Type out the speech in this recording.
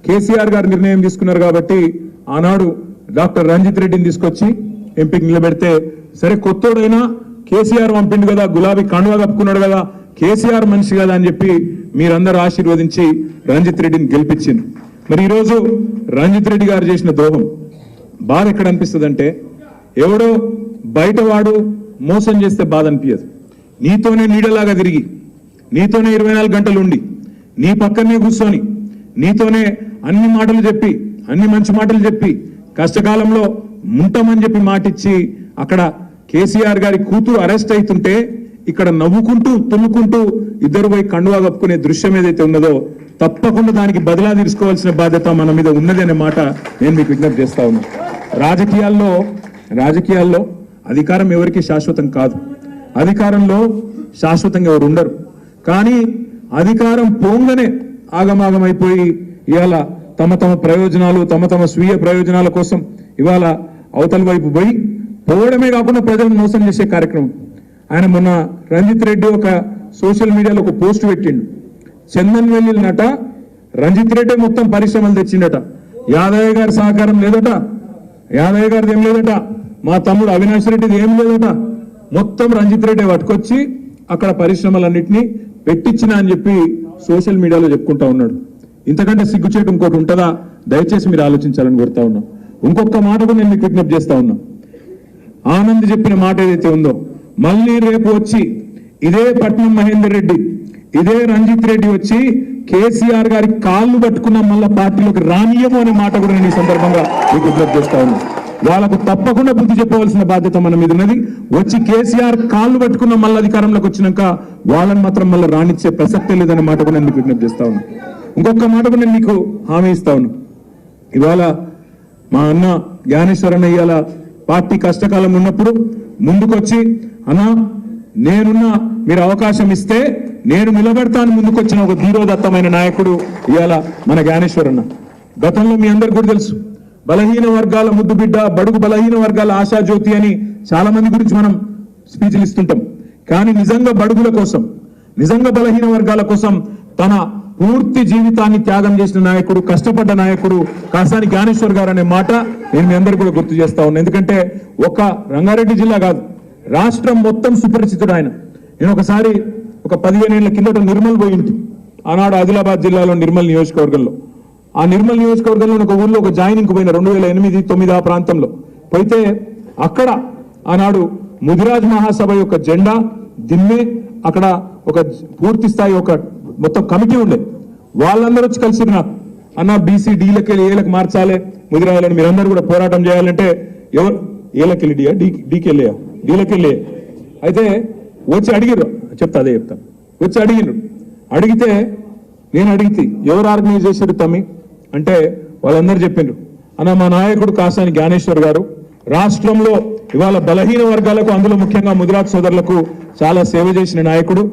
కేసీఆర్ గారు నిర్ణయం తీసుకున్నారు కాబట్టి ఆనాడు డాక్టర్ రంజిత్ రెడ్డిని తీసుకొచ్చి ఎంపీకి నిలబెడితే సరే కొత్తోడైనా కేసీఆర్ పంపిండు కదా, గులాబీ కండువా కప్పుకున్నాడు కదా, కేసీఆర్ మనిషి కదా అని చెప్పి మీరందరూ ఆశీర్వదించి రంజిత్ రెడ్డిని గెలిపించింది. మరి ఈరోజు రంజిత్ రెడ్డి గారు చేసిన ద్రోహం బాధ ఎక్కడ అనిపిస్తుందంటే, ఎవడో బయటవాడు మోసం చేస్తే బాధ అనిపించదు. నీతోనే నీడలాగా తిరిగి, నీతోనే 24 గంటలు ఉండి, నీ పక్కనే కూర్చొని, నీతోనే అన్ని మాటలు చెప్పి, అన్ని మంచి మాటలు చెప్పి, కష్టకాలంలో ఉంటామని చెప్పి మాటిచ్చి అక్కడ కేసీఆర్ గారి కూతురు అరెస్ట్ అవుతుంటే ఇక్కడ నవ్వుకుంటూ తుమ్ముకుంటూ ఇద్దరు పోయి కండువా కప్పుకునే దృశ్యం ఏదైతే ఉన్నదో తప్పకుండా దానికి బదిలా తీసుకోవాల్సిన బాధ్యత మన మీద ఉన్నది అనే మాట నేను మీకు విజ్ఞప్తి చేస్తా ఉన్నా. రాజకీయాల్లో అధికారం ఎవరికి శాశ్వతం కాదు, అధికారంలో శాశ్వతంగా ఎవరు ఉండరు. కానీ అధికారం పోంగనే ఆగమాగమైపోయి ఇవాళ తమ ప్రయోజనాలు, తమ స్వీయ ప్రయోజనాల కోసం ఇవాళ అవతల వైపు పోయి పోవడమే కాకుండా ప్రజలను మోసం చేసే కార్యక్రమం. ఆయన మొన్న రంజిత్ రెడ్డి ఒక సోషల్ మీడియాలో ఒక పోస్ట్ పెట్టిండు. చందన్ వెల్లినట రంజిత్ రెడ్డి మొత్తం పరిశ్రమలు తెచ్చిండట, యాదయ్య గారి సహకారం లేదట, యాదయ్య గారిది ఏం లేదట, మా తమ్ముడు అవినాష్ రెడ్డిది ఏం లేదట, మొత్తం రంజిత్ రెడ్డి పట్టుకొచ్చి అక్కడ పరిశ్రమలన్నింటినీ పెట్టించిన అని చెప్పి సోషల్ మీడియాలో చెప్పుకుంటా ఉన్నాడు. ఇంతకంటే సిగ్గుచేటు ఇంకోటి ఉంటుందా? దయచేసి మీరు ఆలోచించాలని కోరుతా ఉన్నాం. ఇంకొక మాట కూడా నేను మీకు విజ్ఞప్తి చేస్తా ఉన్నా. ఆనంద్ చెప్పిన మాట ఏదైతే ఉందో, మళ్ళీ రేపు వచ్చి ఇదే పట్నం మహేందర్ రెడ్డి, ఇదే రంజిత్ రెడ్డి వచ్చి కేసీఆర్ గారి కాళ్ళు పట్టుకున్న మళ్ళా పార్టీలోకి రానియము అనే మాట కూడా నేను ఈ సందర్భంగా మీకు విజ్ఞప్తి చేస్తా ఉన్నా. వాళ్ళకు తప్పకుండా బుద్ధి చెప్పవలసిన బాధ్యత మన మీద ఉన్నది. వచ్చి కేసీఆర్ కాళ్ళు పట్టుకున్న మళ్ళీ అధికారంలోకి వచ్చినాక వాళ్ళని మాత్రం మళ్ళీ రానిచ్చే ప్రసక్తే లేదనే మాట కూడా నేను మీకు విజ్ఞప్తి చేస్తా ఉన్నా. ఇంకొక మాట కూడా నేను మీకు హామీ ఇస్తా ఉన్నా. ఇవాళ మా అన్న జ్ఞానేశ్వరన్న ఇవాళ పార్టీ కష్టకాలం ఉన్నప్పుడు ముందుకొచ్చి అన్నా నేనున్నా, మీరు అవకాశం ఇస్తే నేను నిలబడతాను ముందుకొచ్చిన ఒక ధీరోదత్తమైన నాయకుడు ఇవాళ మన జ్ఞానేశ్వరన్న. గతంలో మీ అందరికి కూడా తెలుసు, బలహీన వర్గాల ముద్దు బిడ్డ, బడుగు బలహీన వర్గాల ఆశాజ్యోతి అని చాలా మంది గురించి మనం స్పీచ్లు ఇస్తుంటాం. కానీ నిజంగా బడుగుల కోసం, నిజంగా బలహీన వర్గాల కోసం తన పూర్తి జీవితాన్ని త్యాగం చేసిన నాయకుడు, కష్టపడ్డ నాయకుడు కాసాని జ్ఞానేశ్వర్ గారు అనే మాట నేను మీ అందరికీ కూడా గుర్తు చేస్తా ఉన్నాను. ఎందుకంటే ఒక రంగారెడ్డి జిల్లా కాదు, రాష్ట్రం మొత్తం సుపరిచితుడు ఆయన. నేను ఒకసారి ఒక 15 ఏళ్ల కిందట నిర్మల్ పోయింటి, ఆనాడు ఆదిలాబాద్ జిల్లాలో నిర్మల్ నియోజకవర్గంలో. ఆ నిర్మల్ నియోజకవర్గంలో ఒక ఊర్లో ఒక జాయినింగ్ పోయిన 2008-9 ఆ ప్రాంతంలో పోయితే అక్కడ ఆనాడు ముదిరాజ్ మహాసభ యొక్క జెండా దిమ్మే, అక్కడ ఒక పూర్తి స్థాయి ఒక మొత్తం కమిటీ ఉండే. వాళ్ళందరూ వచ్చి కలిసి నాకు అన్న బీసీ డీలకి ఏలకు మార్చాలి, ముదిరాయాలని మీరందరూ కూడా పోరాటం చేయాలంటే ఎవరు ఏలకెళ్ళి డీకెళ్ళే డీలకెళ్ళే అయితే వచ్చి అడిగిరు, చెప్తా అదే చెప్తాను. వచ్చి అడిగితే నేను అడిగితే ఎవరు ఆర్గనైజ్ చేశారు తమ్మి అంటే వాళ్ళందరూ చెప్పిండ్రు, అన్న మా నాయకుడు కాసాని జ్ఞానేశ్వర్ గారు రాష్ట్రంలో ఇవాళ బలహీన వర్గాలకు, అందులో ముఖ్యంగా ముదిరాజ్ సోదరులకు చాలా సేవ చేసిన నాయకుడు.